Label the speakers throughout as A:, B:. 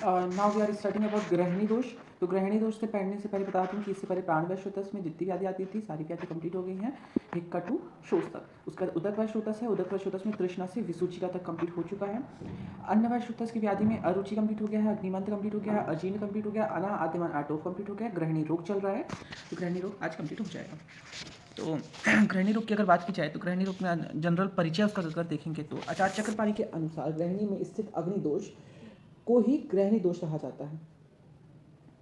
A: Now we are starting about ग्रहणी दोष। तो ग्रहणी दोष से पढ़ने से पहले बता दूं कि इससे पहले प्राणवश में जितनी व्याधि आती थी सारी व्याधि कंप्लीट हो गई हैं। एक कटु शोष तक, उसका उदकवश है, उदकवश में तृष्णा से विसूचिका तक कंप्लीट हो चुका है। अन्नवश की व्याधि में अरुचि कंप्लीट हो गया है, अग्निमंत्र कंप्लीट हो गया है, अजीर्ण कंप्लीट हो गया, अना आदिमान आटोफ कंप्लीट हो गया, ग्रहणी रोग चल रहा है। तो ग्रहणी रोग आज कंप्लीट हो जाएगा। तो ग्रहणी रोग की अगर बात की जाए तो ग्रहणी रोग में जनरल परिचय उसका अगर देखेंगे तो आचार्य चक्रपाणी के अनुसार ग्रहणी में स्थित अग्नि दोष को ही ग्रहणी दोष कहा जाता है।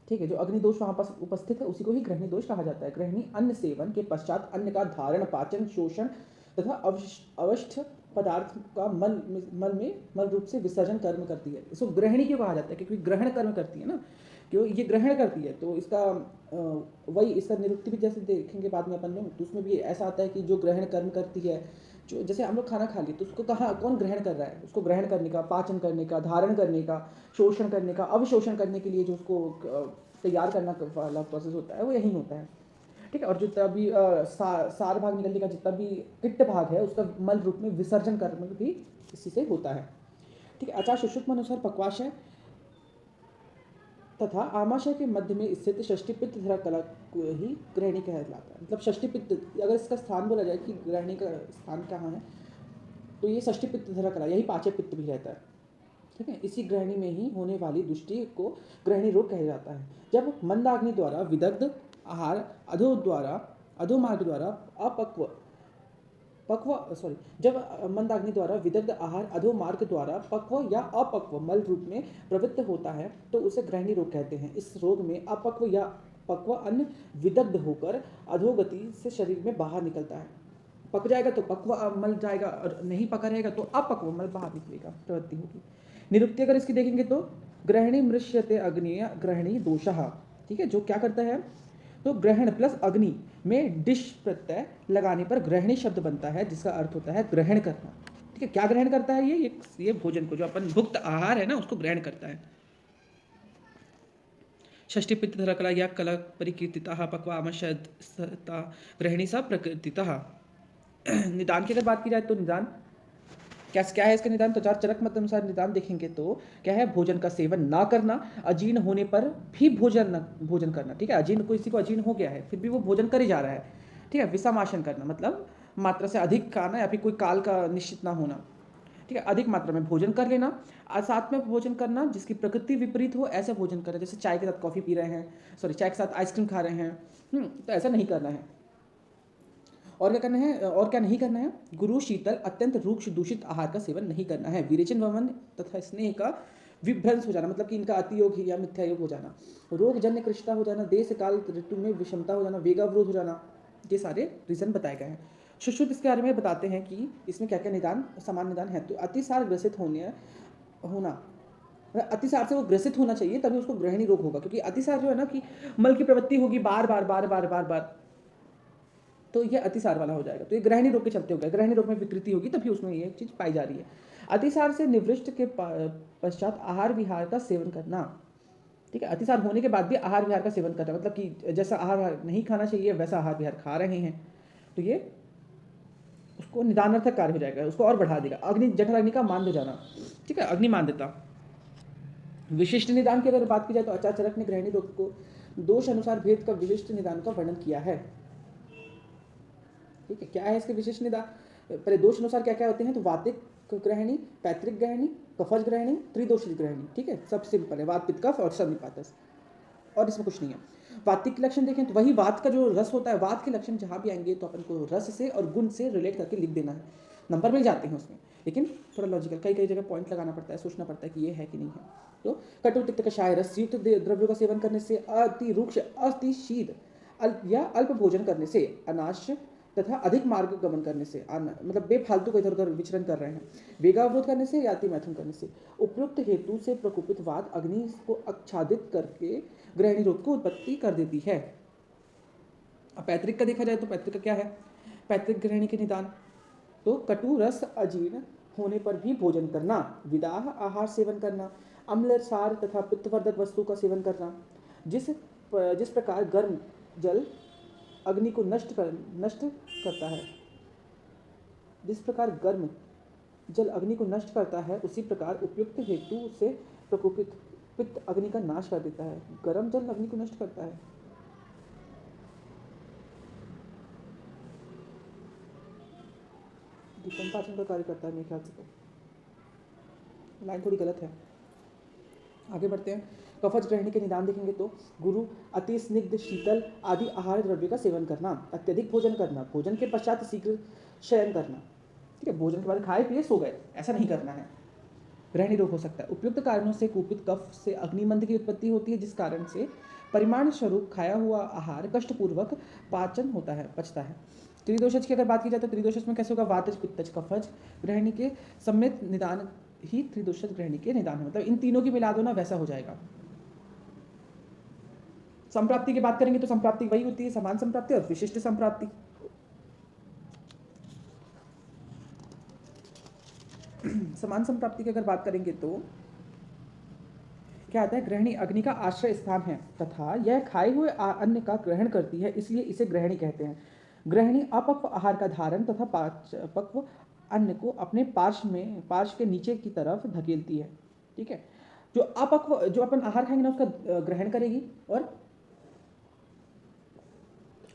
A: ठीक है, जो अग्नि दोष वहाँ पर उपस्थित है उसी को ही ग्रहणी दोष कहा जाता है। ग्रहणी अन्न सेवन के पश्चात अन्न का धारण, पाचन, शोषण तथा अवशिष्ट पदार्थ का मल रूप से विसर्जन कर्म करती है। इसको ग्रहणी क्यों कहा जाता है? क्योंकि ग्रहण कर्म करती है ना, क्यों ये ग्रहण करती है। तो इसका वही इसका निरुक्ति भी जैसे देखेंगे बाद में अपन लोग, तो उसमें भी ऐसा आता है कि जो ग्रहण कर्म करती है, जो जैसे हम लोग खाना खा लिए तो उसको कहाँ कौन ग्रहण कर रहा है? उसको ग्रहण करने का, पाचन करने का, धारण करने का, शोषण करने का, अवशोषण करने के लिए जो उसको तैयार करना वाला प्रोसेस होता है वो यही होता है। ठीक है, और जितना भी सार भाग निकलने का जितना भी पित्त भाग है उसका मल रूप में विसर्जन कर्म भी इसी से होता है। ठीक है, आचार्य सुश्रुत अनुसार पक्वाशय तथा आमाशय के मध्य में स्थित षष्ठी पित्त धरा कला को ही ग्रहणी कहलाता है। मतलब षष्ठी पित्त, अगर इसका स्थान बोला जाए कि ग्रहणी का स्थान कहाँ है, तो ये षष्ठी पित्त धरा कला, यही पांचवें पित्त भी रहता है। ठीक है, इसी ग्रहणी में ही होने वाली दृष्टि को ग्रहणी रोग कहा जाता है। जब मंदाग्नि द्वारा विदग्ध आहार अधोमार्ग द्वारा जब मंदाग्नि द्वारा विदग्ध आहार अधोमार्ग द्वारा पक्व या अपक्व मल रूप में प्रवृत्त होता है तो उसे ग्रहणी रोग कहते हैं। इस रोग में अपक्व या पक्व अन्न विदग्ध होकर अधोगति से शरीर में बाहर निकलता है। पक जाएगा तो पक्व मल जाएगा, और नहीं पका रहेगा तो अपक्व मल बाहर निकलेगा, प्रवृत्ति होगी। निरुक्ति अगर इसकी देखेंगे तो ग्रहणी मृष्यते अग्निय ग्रहणी दोषः। ठीक है, जो क्या करता है, तो ग्रहण प्लस अग्नि में डिश प्रत्यय लगाने पर ग्रहणी शब्द बनता है, जिसका अर्थ होता है ग्रहण करना। ठीक है, क्या ग्रहण करता है? ये भोजन को, जो अपन भुक्त आहार है ना, उसको ग्रहण करता है। षष्ठी पित्त धरा कला या कला परिकीर्तिता पक्वामशता ग्रहणी सा प्रकृतिता। निदान की अगर बात की जाए तो निदान क्या है इसका निदान? तो चार चरक मत अनुसार निदान देखेंगे तो क्या है, भोजन का सेवन ना करना, अजीर्ण होने पर भी भोजन करना। ठीक है, अजीर्ण किसी को अजीर्ण हो गया है फिर भी वो भोजन कर ही जा रहा है। ठीक है, विषमाशन करना मतलब मात्रा से अधिक खाना या फिर कोई काल का निश्चित ना होना। ठीक है, अधिक मात्रा में भोजन कर लेना, साथ में भोजन करना जिसकी प्रकृति विपरीत हो ऐसा भोजन करें। जैसे चाय के साथ कॉफ़ी पी रहे हैं, चाय के साथ आइसक्रीम खा रहे हैं, तो ऐसा नहीं करना है। और क्या करना है, और क्या नहीं करना है? गुरु शीतल अत्यंत रूक्ष दूषित आहार का सेवन नहीं करना है। विरेचन वमन तथा स्नेह का विभ्रंश हो जाना, मतलब कि इनका अतियोग या मिथ्या योग हो जाना, रोग जन्य कृष्णता हो जाना, देश काल ऋतु में विषमता हो जाना, वेगावरोध हो जाना, ये सारे रीजन बताए गए हैं। सुश्रुत इसके बारे में बताते हैं कि इसमें क्या क्या निदान, समान निदान है। तो अतिसार ग्रसित होना, अतिसार से वो ग्रसित होना चाहिए तभी उसको ग्रहणी रोग होगा। क्योंकि अतिसार जो है ना, कि मल की प्रवृत्ति होगी बार बार बार बार बार बार, तो ये अतिसार वाला हो जाएगा। तो ये ग्रहणी रोग के चलते हो गया, ग्रहणी रोग में विकृति होगी तभी उसमें ये चीज पाई जा रही है। अतिसार से निवृत्त के पश्चात आहार विहार का सेवन करना। ठीक है, अतिसार होने के बाद भी आहार विहार का सेवन करना, मतलब कि जैसा आहार विहार नहीं खाना चाहिए वैसा आहार विहार खा रहे हैं, तो ये उसको निदानार्थक कार्य हो जाएगा, उसको और बढ़ा देगा। अग्नि जठर अग्नि का मान जाना। ठीक है, अग्नि मान देता। विशिष्ट निदान की अगर बात की जाए तो आचार्य चरक ने ग्रहणी रोग को दोष अनुसार भेद का विशिष्ट निदान का वर्णन किया है। ठीक है, क्या है इसके विशिष्ट निदान? पहले दोष अनुसार क्या क्या होते हैं, तो वातिक ग्रहणी, पैतृक ग्रहणी, कफज ग्रहणी, त्रिदोषित ग्रहणी। ठीक है, सब सिंपल है, वात पित्त कफ और सन्निपातस, और इसमें कुछ नहीं है। वातिक के लक्षण देखें तो वही वात का जो रस होता है, वात के लक्षण जहाँ भी आएंगे तो अपन को रस से और गुण से रिलेट करके लिख देना है, नंबर मिल जाते हैं उसमें, लेकिन थोड़ा लॉजिकल कई कई जगह पॉइंट लगाना पड़ता है, सोचना पड़ता है कि ये है कि नहीं है। तो कटु तिक्त कषाय रस युक्त द्रव्यों का सेवन करने से, अति रुक्ष अति शीत या अल्प भोजन करने से, अनाश तथा अधिक मार्ग गमन करने से, मतलब बेफालतू को इधर उधर विचरण कर रहे हैं, वेगावरोध करने से या अति मैथुन करने से, उपयुक्त हेतु से प्रकोपित वात अग्नि को आच्छादित करके ग्रहणी रोग को उत्पत्ति कर देती है। अब पैतृक का देखा जाए तो पैतृक का क्या है? पैतृक ग्रहणी के निदान, तो कटु रस अजीर्ण होने पर भी भोजन करना, विदाह आहार सेवन करना, अम्ल सार तथा पित्तवर्धक वस्तु का सेवन करना, जिस प्रकार गर्म जल अग्नि को नष्ट करता है, जिस प्रकार गर्म जल अग्नि को नष्ट करता है, उसी प्रकार उपयुक्त हेतु से प्रकोपित पित्त अग्नि का नाश कर देता है। गर्म जल अग्नि को नष्ट करता है। दीपन पाचन का कार्य करता है मेरे ख्याल से, तो लाइन थोड़ी गलत है। आगे बढ़ते हैं। कफज ग्रहणी के निदान देखेंगे तो गुरु अति स्निग्ध शीतल आदि आहार द्रव्य का सेवन करना, अत्यधिक भोजन करना, भोजन के पश्चात शीघ्र शयन करना। ठीक है, भोजन के बाद खाए पिए सो गए, ऐसा नहीं करना है। ग्रहणी रोग हो सकता है। उपयुक्त कारणों से कुपित कफ से अग्निमंद की उत्पत्ति होती है, जिस कारण से परिमाण स्वरूप खाया हुआ आहार कष्टपूर्वक पाचन होता है, पचता है। त्रिदोषज की अगर बात की जाए तो त्रिदोषज में कैसे होगा? वातज पित्तज कफज ग्रहणी के सम्मिलित निदान ही त्रिदोषज ग्रहणी के निदान है। मतलब इन तीनों की मिला दो ना, वैसा हो जाएगा। संप्राप्ति की बात करेंगे तो संप्राप्ति वही होती है, समान संप्राप्ति और विशिष्ट संप्राप्ति। समान संप्राप्ति की अगर बात करेंगे तो क्या आता है? ग्रहणी अग्नि का आश्रय स्थान है तथा यह खाए हुए अन्न का ग्रहण करती है, इसलिए इसे ग्रहणी कहते हैं। ग्रहणी अपक्व आहार का धारण तथा पक्व अन्न को अपने पार्श्व के नीचे की तरफ धकेलती है। ठीक है, जो अपक्व, जो अपन आहार खाएंगे ना उसका ग्रहण करेगी, और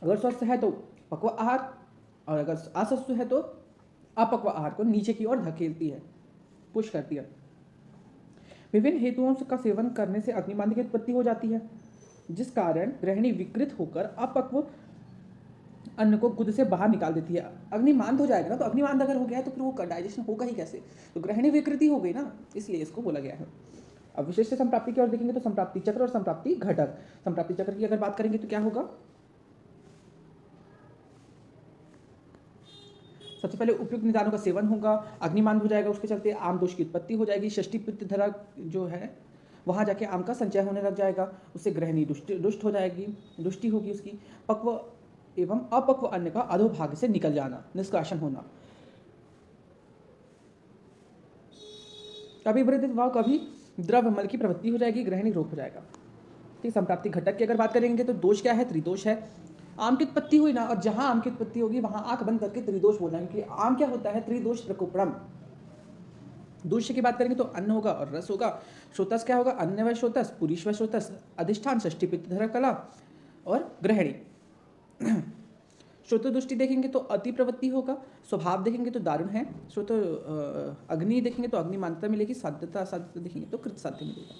A: अगर स्वस्थ है तो पक्व आहार, और अगर अस्वस्थ है तो अपक्व आहार को नीचे की ओर धकेलती है, पुश करती है। विभिन्न हेतुओं का सेवन करने से अग्निमांद की उत्पत्ति हो जाती है, जिस कारण ग्रहणी विकृत होकर अपक्व अन्न को गुद से बाहर निकाल देती है। अग्निमांद हो जाएगा ना, तो अग्निमांद अगर हो गया है तो फिर वो डाइजेशन होगा ही कैसे? तो ग्रहणी विकृति हो गई ना, इसलिए इसको बोला गया है। अब विशिष्ट संप्राप्ति की ओर देखेंगे तो संप्राप्ति चक्र और संप्राप्ति घटक। संप्राप्ति चक्र की अगर बात करेंगे तो क्या होगा? सबसे पहले उपयुक्त निदानों का सेवन होगा, अग्निमांद हो जाएगा, उसके चलते आम दोष की उत्पत्ति हो जाएगी। षष्ठी पित्त धरा जो है वहाँ जाके आम का संचय होने लग जाएगा, उससे ग्रहणी दुष्ट हो जाएगी, दुष्टि होगी उसकी। पक्व एवं अपक्व अन्न का अधोभाग से निकल जाना, निष्कासन होना। कभी वृद्धि व कभी द्रव्यमल की प्रवृत्ति हो जाएगी, ग्रहणी रोग हो जाएगा। ठीक, संप्राप्ति घटक की अगर बात करेंगे तो दोष क्या है? त्रिदोष है। आम की उत्पत्ति हुई ना, और जहां आम की उत्पत्ति होगी वहां आंख बंद करके त्रिदोष बोलना है, क्योंकि आम क्या होता है? त्रिदोष प्रकोपणम। दूष्य की बात करेंगे तो अन्न होगा और रस होगा। श्रोतस क्या होगा? अन्न व श्रोतस, पुरीश व श्रोतस, अधिष्ठान षष्ठी पित्तधर कला और ग्रहणी। श्रोत दृष्टि देखेंगे तो अति प्रवृत्ति होगा, स्वभाव देखेंगे तो दारुण है, श्रोत अग्नि देखेंगे तो अग्निमानता मिलेगी, साध्यता देखेंगे तो कृत साध्य मिलेगा।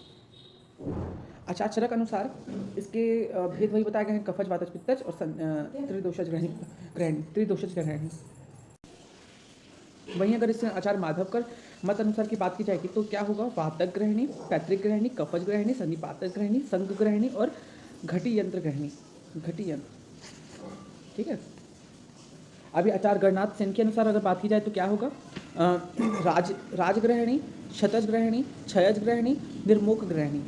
A: आचार चरक अनुसार इसके भेद वही बताए गए हैं, कफज वातज पित्तज और त्रिदोषज ग्रहणी, त्रिदोषज ग्रहणी। वहीं अगर इस आचार्य माधवकर मत अनुसार की बात की जाएगी तो क्या होगा? वातक ग्रहणी, पैतृक ग्रहणी, कफज ग्रहणी, सन्निपातक ग्रहणी, संग ग्रहणी और घटी यंत्र ग्रहणी, घटी यंत्र। ठीक है, अभी आचार्य गणनाथ सेन के अनुसार अगर बात की जाए तो क्या होगा? राजग्रहणी, शतज ग्रहणी, क्षयज ग्रहणी, निर्मोक ग्रहणी।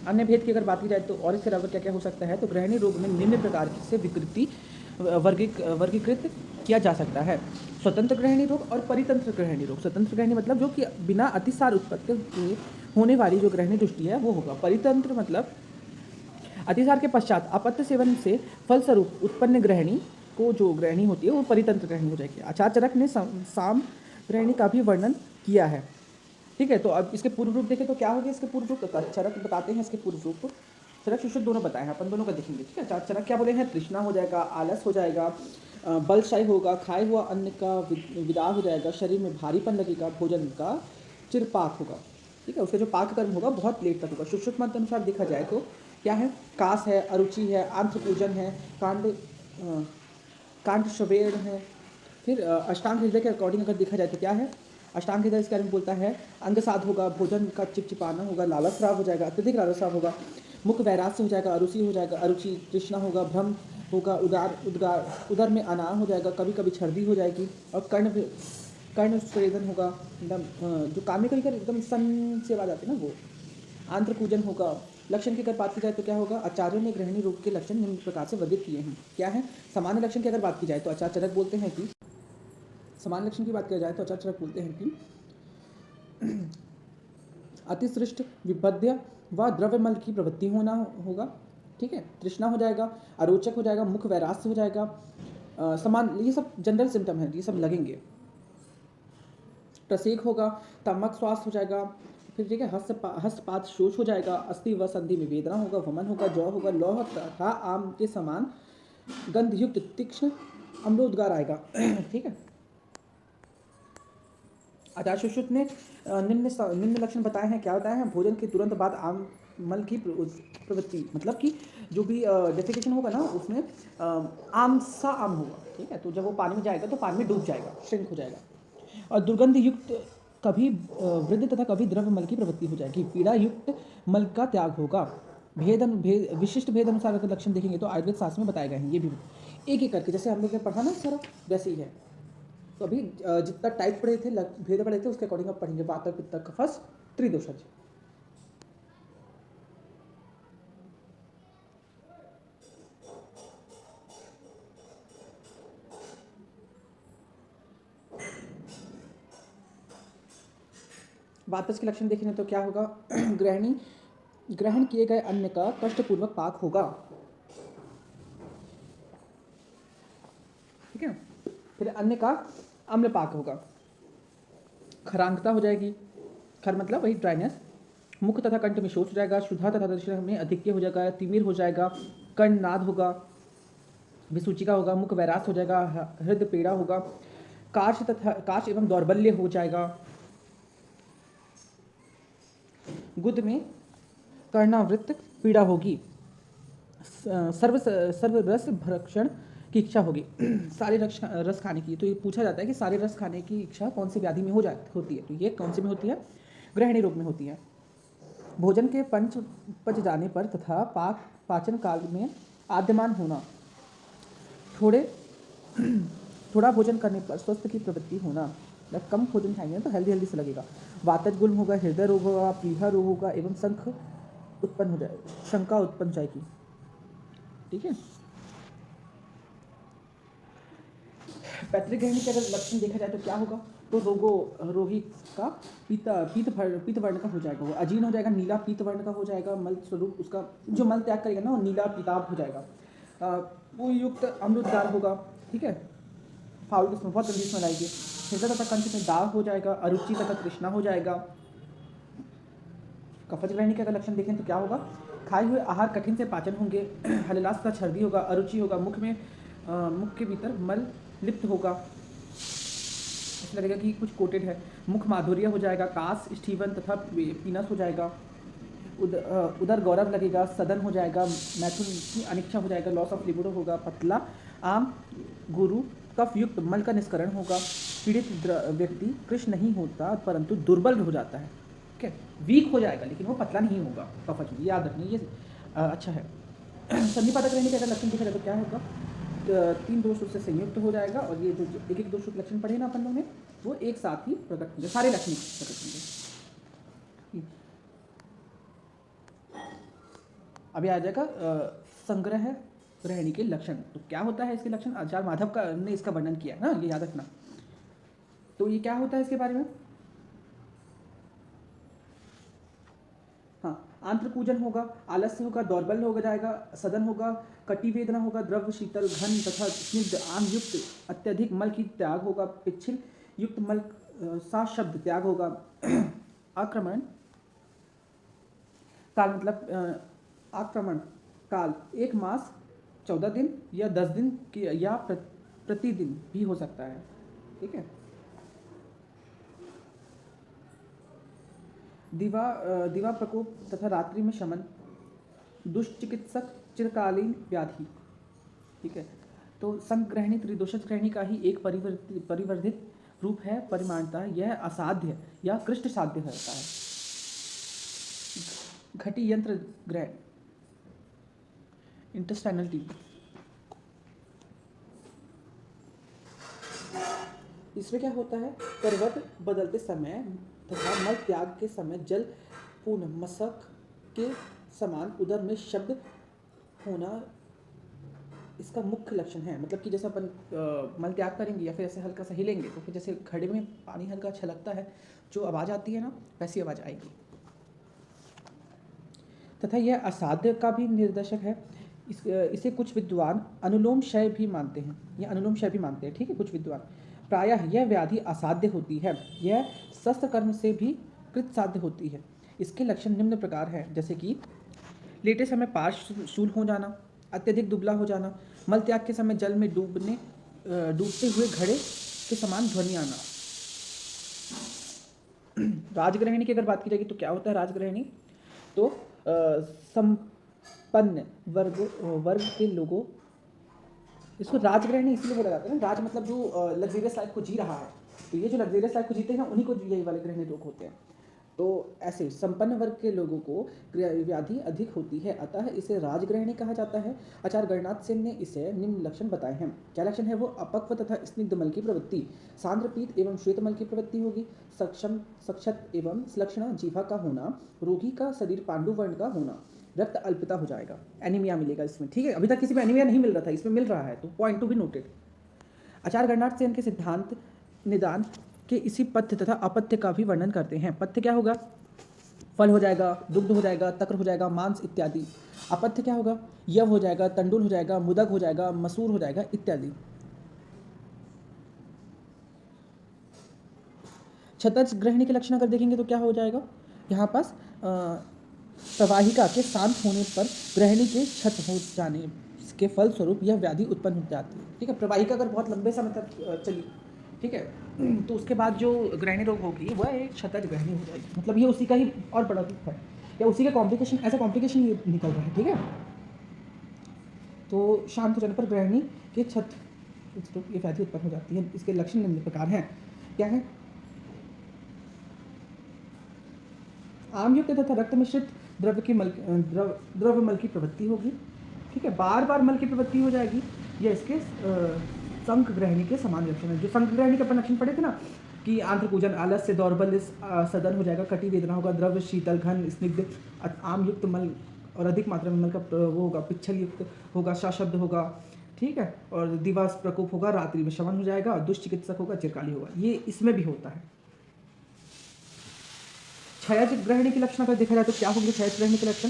A: अन्य भेद की अगर बात की जाए तो और इसके अलावा क्या क्या हो सकता है? तो ग्रहणी रोग में निम्न प्रकार से विकृति वर्गीकृत किया जा सकता है: स्वतंत्र ग्रहणी रोग और परितंत्र ग्रहणी रोग। स्वतंत्र ग्रहणी मतलब जो कि बिना अतिसार उत्पत्ति होने वाली जो ग्रहणी दृष्टि है वो होगा। परितंत्र मतलब अतिसार के पश्चात अपत्य सेवन से फलस्वरूप उत्पन्न ग्रहणी को जो ग्रहणी होती है वो परितंत्र ग्रहणी हो जाएगी। आचार्य चरक ने साम ग्रहणी का भी वर्णन किया है। ठीक है, तो अब इसके पूर्व रूप देखें तो क्या हो गया? इसके पूर्व रूप चरक बताते हैं, इसके पूर्व रूप चरक सुश्रुत दोनों बताए हैं, अपन दोनों का देखेंगे। ठीक है, चरक क्या बोले हैं? तृष्णा हो जाएगा, आलस हो जाएगा, बलशाही होगा, खाए हुआ अन्न का विदाह हो जाएगा, शरीर में भारीपन लगेगा, भोजन का चिरपाक होगा। ठीक है, उसका जो पाक कर्म होगा बहुत लेट तक होगा। सुश्रुत मत अनुसार देखा जाए तो क्या है? कास है, अरुचि है, आंत्र पूजन है, कांड श्वेण है। फिर अष्टांग हृदय के अकॉर्डिंग अगर देखा जाए तो क्या है? अष्टांग हृदय इसके बारे में बोलता है अंगसाध होगा, भोजन का चिपचिपाना होगा, लालस्राव हो जाएगा, अत्यधिक लालस्राव होगा, मुख वैराग्य हो जाएगा, अरुचि हो जाएगा, अरुचि तृष्णा होगा, भ्रम होगा, उदर में अनार हो जाएगा, कभी कभी छर्दी हो जाएगी, और कर्ण स्वेदन होगा, एकदम जो कान में एकदम सन से आवाज आती है ना वो। आंत्र पूजन होगा। लक्षण की अगर बात की जाए तो क्या होगा? आचार्यों ने ग्रहणी रोग के लक्षण निम्न प्रकार से वर्णित किए हैं। क्या है? सामान्य लक्षण की अगर बात की जाए तो आचार्य चरक बोलते हैं कि सामान्य लक्षण की बात किया जाए तो आचार्य चरक बोलते हैं कि अतिसृष्ट विपद्य व द्रव्यमल की प्रवृत्ति होना होगा। ठीक है, तृष्णा हो जाएगा, अरोचक हो जाएगा, मुख वैराग्य हो जाएगा, समान, ये सब जनरल सिम्टम है, ये सब लगेंगे। प्रसेक होगा, तमक स्वास्थ्य हो जाएगा, फिर ठीक है, हस्तपात शोष हो जाएगा, अस्थि व संधि में वेदना होगा, वमन होगा, जौ होगा, लौह तथा आम के समान गंधयुक्त तीक्ष्ण अम्लोदगार आएगा। ठीक है। आचार्य सुश्रुत ने निम्न लक्षण बताए हैं। क्या बताए हैं? भोजन के तुरंत बाद आम मल की प्रवृत्ति, मतलब कि जो भी डेफिकेशन होगा ना उसमें आम सा आम होगा। ठीक है, तो जब वो पानी में जाएगा तो पानी में डूब जाएगा, श्रिंक हो जाएगा। और दुर्गंध युक्त कभी वृद्ध तथा कभी द्रव्य मल की प्रवृत्ति हो जाएगी। पीड़ा युक्त मल का त्याग होगा। विशिष्ट भेद अनुसार अगर लक्षण देखेंगे तो आयुर्वेद शास्त्र में बताए गए हैं। ये भी एक एक करके, जैसे हम लोग ने पढ़ा ना सारा, वैसे ही है। तो अभी जितना टाइप पढ़े थे, भेद पढ़े थे, उसके अकॉर्डिंग आप पढ़ेंगे। वात पित्त कफस त्रिदोषज। वातस के लक्षण देखेंगे तो क्या होगा? ग्रहण किए गए अन्न का कष्टपूर्वक पाक होगा। ठीक है। फिर अन्न का अम्ल पाक होगा। खरांगता हो जाएगी। खर मतलब वही ड्राइनेस। मुख तथा कंठ में शोष हो जाएगा। शुद्धा तथा दर्शन में अधिक्य हो जाएगा। तिमिर हो जाएगा। कर्ण नाद होगा। विसूचिका होगा। मुख वैरास हो जाएगा। हृदय पीड़ा होगा। काश एवं दौर्बल्य हो जाएगा। गुद में कर्णावृत्त पीड़ा होगी। सर्व रस भक्षण की इच्छा होगी। सारे रस खाने की। तो ये पूछा जाता है कि सारे रस खाने की इच्छा कौन सी व्याधि में होती है? तो ये कौन सी में होती है? गृहिणी रोग में होती है। भोजन के पच जाने पर तथा पाचन काल में आद्यमान होना। थोड़ा भोजन करने पर स्वस्थ की प्रवृत्ति होना। मतलब कम भोजन खाएंगे तो हेल्दी से लगेगा। वातज गुल्म होगा। हृदय रोग होगा। प्लीहा रोग होगा एवं शंका उत्पन्न जाएगी। ठीक है। पैतृक गृहिणी के अगर लक्षण देखा जाए तो क्या होगा? तो रोगी का पीत वर्ण का हो जाएगा। वो अजीर्ण हो जाएगा। नीला पीत वर्ण का हो जाएगा। मल स्वरूप उसका जो मल त्याग करेगा ना वो नीला पीताभ हो जाएगा। वो युक्त अमृतदार होगा। ठीक है। फाउल किस्म बहुत जल्दी इसमें लाएगी। हृदय तथा कंठ में दाग हो जाएगा। अरुचि तथा तृष्णा हो जाएगा। कफज गृहिणी के अगर लक्षण देखें तो क्या होगा? खाए हुए आहार कठिन से पाचन होंगे। हललास तथा छर्दी होगा। अरुचि होगा। मुख के भीतर मल लिप्त होगा। ऐसा लगेगा कि कुछ कोटेड है। मुख माधुर्य हो जाएगा। कास स्टीवन तथा पीनस हो जाएगा। उदर गौरव लगेगा। सदन हो जाएगा। मैथुन की अनिच्छा हो जाएगा। लॉस ऑफ लिबिडो होगा। पतला आम गुरु कफ युक्त मल का निष्करण होगा। पीड़ित व्यक्ति कृष्ण नहीं होता परंतु दुर्बल हो जाता है। ठीक है। वीक हो जाएगा लेकिन वो पतला नहीं होगा। कफज में याद रखना, ये अच्छा है। संधिपातक रहने के अगर लक्षण देखा जाए तो क्या होगा? 3 दोष उससे संयुक्त हो जाएगा। और ये जो एक दोष लक्षण पढ़े ना अपन लोगों ने, वो एक साथ ही प्रकट होंगे। सारे लक्षण प्रकट होंगे। अभी आ जाएगा संग्रह गृहिणी के लक्षण। तो क्या होता है इसके लक्षण? आचार्य माधव का ने इसका वर्णन किया है ना, ये याद रखना। तो ये क्या होता है इसके बारे में? हाँ, आंत्रपूजन होगा। आलस्य होगा। दौर्बल्य हो जाएगा। सदन होगा। कटी वेदना होगा। द्रव्य शीतल घन तथा स्निग्ध आम युक्त अत्यधिक मल की त्याग होगा। पिच्छिल युक्त मल सा शब्द त्याग होगा। आक्रमण काल मतलब आक्रमण काल 1 मास 14 दिन या 10 दिन की या प्रतिदिन भी हो सकता है। ठीक है। दिवा प्रकोप तथा रात्रि में शमन। दुष्चिकित्सक चिरकालीन व्याधि। ठीक है। तो संग्रहणी त्रिदोषज ग्रहणी का ही एक परिवर्धित रूप है। परिमाणता यह असाध्य या कृष्ट साध्य होता है। घटी यंत्र ग्रहण इंटेस्टाइनल ट्यूब। इसमें क्या होता है? करवट बदलते समय तथा मल त्याग के समय जल पूर्ण मशक के समान उदर में शब्द होना इसका मुख्य लक्षण है। मतलब कि जैसे अपन मल त्याग करेंगे या फिर ऐसे हल्का सा हिलेंगे तो फिर जैसे घड़े में पानी हल्का छलकता है, जो आवाज़ आती है ना, वैसी आवाज़ आएगी। तथा यह असाध्य का भी निर्देशक है। इसे कुछ विद्वान अनुलोम शय भी मानते हैं। यह अनुलोम शय भी मानते हैं। ठीक है, कुछ विद्वान। प्रायः यह व्याधि असाध्य होती है। यह शस्त्र कर्म से भी कृत साध्य होती है। इसके लक्षण निम्न प्रकार हैं, जैसे कि लेटे समय पार्श्व शूल हो जाना, अत्यधिक दुबला हो जाना, मल त्याग के समय जल में डूबते हुए घड़े के समान ध्वनि आना। राजगृहिणी की अगर बात की जाएगी तो क्या होता है राजगृहिणी? तो संपन्न वर्ग के लोगों, इसको राजगृहिणी इसलिए बोला जाता है ना, राज मतलब जो लग्जरियस लाइफ को जी रहा है, तो ये जो लग्जरियस लाइफ को जीते हैं उन्हीं को यही वाले गृहिणी रोग होते हैं। तो ऐसे संपन्न वर्ग के लोगों को व्याधि अधिक होती है, अतः इसे राजगृहिणी कहा जाता है। आचार्य गणनाथ सेन ने इसे निम्न लक्षण बताए हैं। क्या लक्षण है वो? अपक्व तथा स्निग्ध मल की प्रवृत्ति, सांद्रपीत एवं श्वेत मल की प्रवृत्ति होगी, सक्षत एवं सुलक्षणा जीवा का होना, रोगी का शरीर पांडु वर्ण का होना, रक्त अल्पता हो जाएगा, एनीमिया मिलेगा इसमें। ठीक है, अभी तक किसी में एनीमिया नहीं मिल रहा था, इसमें मिल रहा है, तो पॉइंट टू बी नोटेड। आचार्य गणनाथ सेन के सिद्धांत निदान के इसी पथ्य तथा अपथ्य का भी वर्णन करते हैं। पथ्य क्या होगा? फल हो जाएगा, दुग्ध हो जाएगा, तक्र हो जाएगा, मांस इत्यादि। अपथ्य क्या होगा? यव हो जाएगा, तंडुल हो जाएगा, मुदक हो जाएगा, मसूर हो जाएगा इत्यादि। क्षतज ग्रहणी के लक्षण अगर देखेंगे तो क्या हो जाएगा? यहाँ पास प्रवाहिका के शांत होने पर ग्रहणी के क्षत हो जाने के फल स्वरूप यह व्याधि उत्पन्न हो जाती है। ठीक है, प्रवाहिका अगर बहुत लंबे समय तक चली, ठीक है, तो उसके बाद जो ग्रहणी रोग होगी वह एक क्षतज ग्रहणी हो जाएगी। मतलब ये उसी का ही और बड़ा रूप है, या उसी का कॉम्प्लिकेशन, ऐसा कॉम्प्लिकेशन ये निकल रहा है। ठीक है, तो शांत हो जाने पर ग्रहणी के क्षत ये व्याधि उत्पन्न हो जाती है। इसके लक्षण निम्न प्रकार हैं। क्या है? आमयुक्त तथा रक्त मिश्रित द्रव्य मल की प्रवृत्ति होगी। ठीक है, बार बार मल की प्रवृत्ति हो जाएगी। यह इसके संक ग्रहणी के समान लक्षण है। जो संक ग्रहणी के अपन लक्षण पढ़े थे ना, कि आंत्रपूजन, आलस्य, दौर्बल्य, सदन हो जाएगा, कटी वेदना होगा, द्रव्य शीतल, घन, स्निग्ध, आमयुक्त मल और अधिक मात्रा में मल का वो होगा, पिच्छल युक्त होगा, सशब्द होगा। ठीक है, और दिवस प्रकोप होगा, रात्रि में शमन हो जाएगा, दुष्चिकित्सक होगा, चिरकाली होगा। ये इसमें भी होता है। क्षयज ग्रहणी के लक्षण अगर देखा जाए तो क्या होंगे क्षयज ग्रहणी के लक्षण?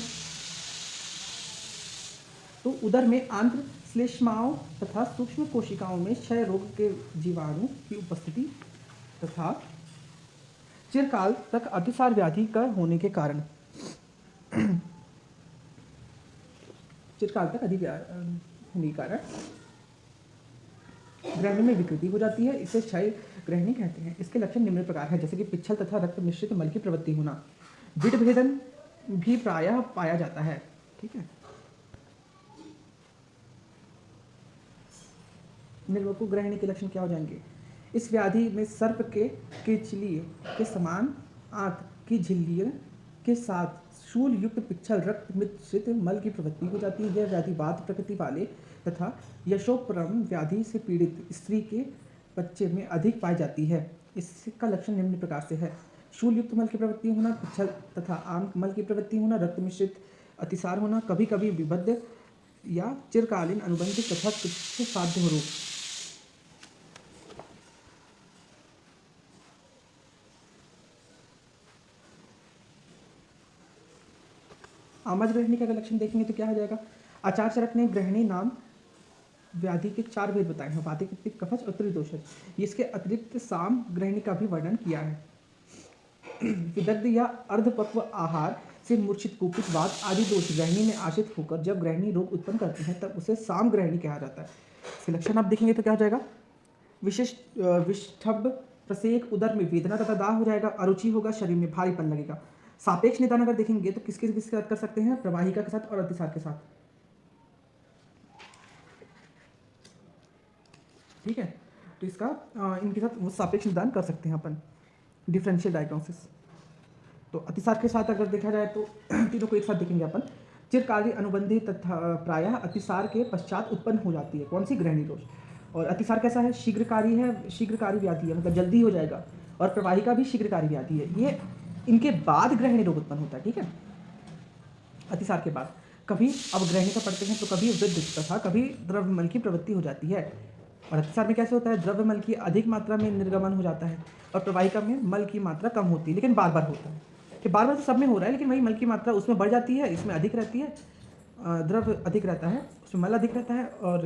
A: तो उदर में आंत्र श्लेष्माओं तथा सूक्ष्म कोशिकाओं में क्षय रोग के जीवाणु की उपस्थिति तथा चिरकाल तक अतिसार व्याधि का होने के कारण चिरकाल तक अधिक होने के कारण ग्रहणी में विकृति हो जाती है। इसे क्षय ग्रहणी कहते हैं। इसके लक्षण निम्न प्रकार है, जैसे कि पिच्छल तथा रक्त मिश्रित मल की प्रवृत्ति होना, विड भेदन भी प्रायः पाया जाता है। ठीक है, निर्वकु ग्रहणी के लक्षण क्या हो जाएंगे? इस व्याधि में सर्प के केचलिए के समान आंत की झिल्लियों के साथ शूल युक्त पिच्छल रक्त मिश्रित मल की प्रवृत्ति हो जाती है। यह व्याधि वात प्रकृति वाले तथा यशोपरम व्याधि से पीड़ित स्त्री के बच्चे में अधिक पाई जाती है। इसका लक्षण निम्न प्रकार से है: शूल युक्त मल की प्रवृत्ति होना, पिच्छल तथा आम मल की प्रवृत्ति होना, रक्त मिश्रित अतिसार होना, कभी कभी विबद्ध या चिरकालीन अनुबंधित तथा तुच्छ साध्य रोग। आमज ग्रहणी का अगर लक्षण देखेंगे तो क्या हो जाएगा? आचार्य चरक ने ग्रहणी नाम व्याधि के 4 भेद बताए हैं: वातिक, पित्त, कफज और त्रिदोषज। इसके अतिरिक्त साम ग्रहणी का भी वर्णन किया है। विदग्ध या अर्धपक्व आहार से मूर्छित, कुपित, वात आदि दोष ग्रहणी में आश्रित होकर जब ग्रहणी रोग उत्पन्न करते हैं तब उसे साम ग्रहणी कहा जाता है। इसके लक्षण आप देखेंगे तो क्या हो जाएगा? विशिष्ट विष्ठभ, प्रसेक, उदर में वेदना तथा दाह हो जाएगा, अरुचि होगा, शरीर में भारीपन लगेगा। सापेक्ष निदान अगर देखेंगे तो किसके साथ कर सकते हैं? प्रवाहिका के साथ और अतिसार के साथ। ठीक है, तो इसका इनके साथ वो सापेक्ष निदान कर सकते हैं अपन, डिफरेंशियल डायग्नोसिस। तो अतिसार के साथ अगर देखा जाए तो तीनों को एक साथ देखेंगे अपन। चिरकालीन अनुबंधी तथा प्रायः अतिसार के पश्चात उत्पन्न हो जाती है। कौन सी? ग्रहणी दोष। और अतिसार कैसा है? शीघ्रकारी है, शीघ्रकारी व्याधि है, मतलब जल्दी हो जाएगा। और प्रवाहिका भी शीघ्रकारी व्याधि है। ये इनके बाद ग्रहणी रोग उत्पन्न होता है। ठीक है, अतिसार के बाद कभी अब ग्रहणी का पढ़ते हैं तो कभी वृद्ध तथा कभी द्रव्यमल की प्रवृत्ति हो जाती है। और अतिसार में कैसे होता है? द्रव्यमल की अधिक मात्रा में निर्गमन हो जाता है और प्रवाहिका में मल की मात्रा कम होती है, लेकिन बार बार होता है। कि बार बार तो सब में हो रहा है, लेकिन वही मल की मात्रा उसमें बढ़ जाती है, इसमें अधिक रहती है। द्रव्य अधिक रहता है, उसमें मल अधिक रहता है, और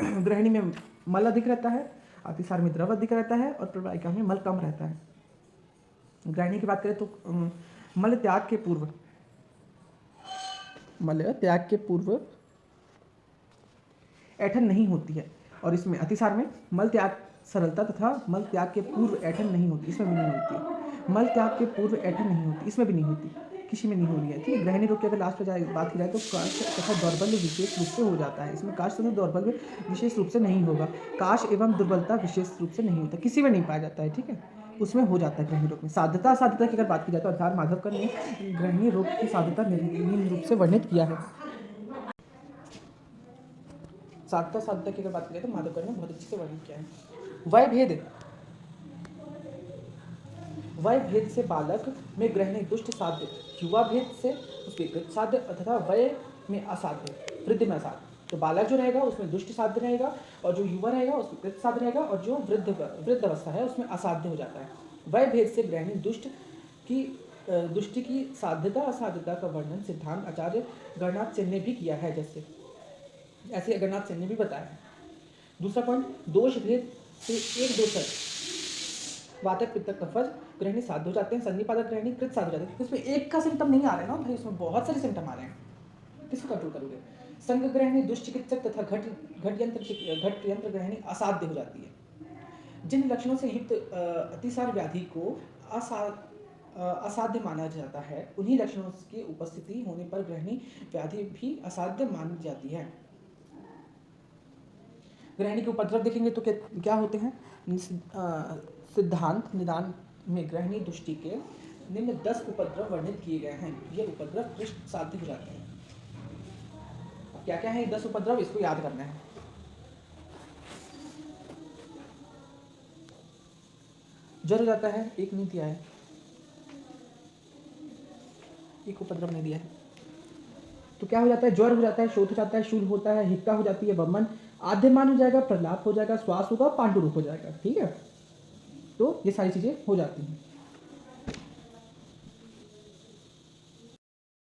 A: ग्रहणी में मल अधिक रहता है, अतिसार में द्रव्य अधिक रहता है, और प्रवाहिका में मल कम रहता है। ग्रहणी की बात करें तो मल त्याग के पूर्व, मल त्याग के पूर्व ऐठन नहीं होती है। और इसमें अतिसार में मल त्याग सरलता तथा मल त्याग के पूर्व ऐठन नहीं होती, इसमें भी नहीं होती है। मल त्याग के पूर्व ऐठन नहीं होती, इसमें भी नहीं होती, किसी में नहीं हो रही है। ठीक है, ग्रहणी रोग की अगर लास्ट में बात की जाए तो काश तथा दौर्बल्य विशेष रूप से हो जाता है। इसमें काश तथा दौर्बल्य विशेष रूप से नहीं होगा, काश एवं दुर्बलता विशेष रूप से नहीं होता, किसी में नहीं पाया जाता है। ठीक है, उसमें हो जाता है ग्रहणी रोग में। साध्यता, साध्यता की अगर बात की जाए तो आचार्य माधवकर ने ग्रहणी रोग की साध्यता निम्न रूप से वर्णित किया है। साध्यता की अगर बात की जाए तो माधवकर ने बहुत अच्छे से वर्णन किया है। वय भेद से बालक में ग्रहणी दुष्ट साध्य, युवा भेद से स्वीकृत साध्य तथा वय में असाध्य, वृद्ध में असाध्य। तो बालक जो रहेगा उसमें दुष्ट साध्य रहेगा, और जो युवा रहेगा उसमें कृत साध्य रहेगा, और जो वृद्ध अवस्था है उसमें असाध्य हो जाता है। वय भेद से ग्रहणी दुष्टि की साध्यता असाध्यता का वर्णन सिद्धांत आचार्य गणनाथ सेन ने भी किया है, ऐसे गणनाथ सेन ने भी बताया है। दूसरा पॉइंट, दोष भेद से एक दोषर वातक पित्तक कफज ग्रहणी साध्य हो जाते हैं, सन्निपातक ग्रहणी कृत साध्य हो जाते हैं। इसमें एक का सिम्टम नहीं आ रहा है ना भाई, उसमें बहुत सारे सिम्टम आ रहे हैं, किसको कंट्रोल करोगे? संग ग्रहणी दुष्चिकित्सक तथा घट यंत्र ग्रहणी असाध्य हो जाती है। जिन लक्षणों से युक्त अतिसार व्याधि को असाध्य माना जाता है, उन्हीं लक्षणों की उपस्थिति होने पर ग्रहणी व्याधि भी असाध्य मानी जाती है। ग्रहणी के उपद्रव देखेंगे तो क्या होते हैं? सिद्धांत निदान में ग्रहणी दुष्टि के निम्न 10 उपद्रव वर्णित किए गए हैं। ये उपद्रव कृष्ण साध्य हो जाते हैं। क्या क्या है 10 उपद्रव, इसको याद करना है। ज्वर हो जाता है, एक नहीं दिया है, एक उपद्रव नहीं दिया है। तो क्या हो जाता है? ज्वर हो जाता है, शोथ हो जाता है, शूल होता है, हिक्का हो जाती है, वमन आद्यमान हो जाएगा, प्रलाप हो जाएगा, श्वास होगा, पांडुरूप हो जाएगा। ठीक है, तो ये सारी चीजें हो जाती हैं।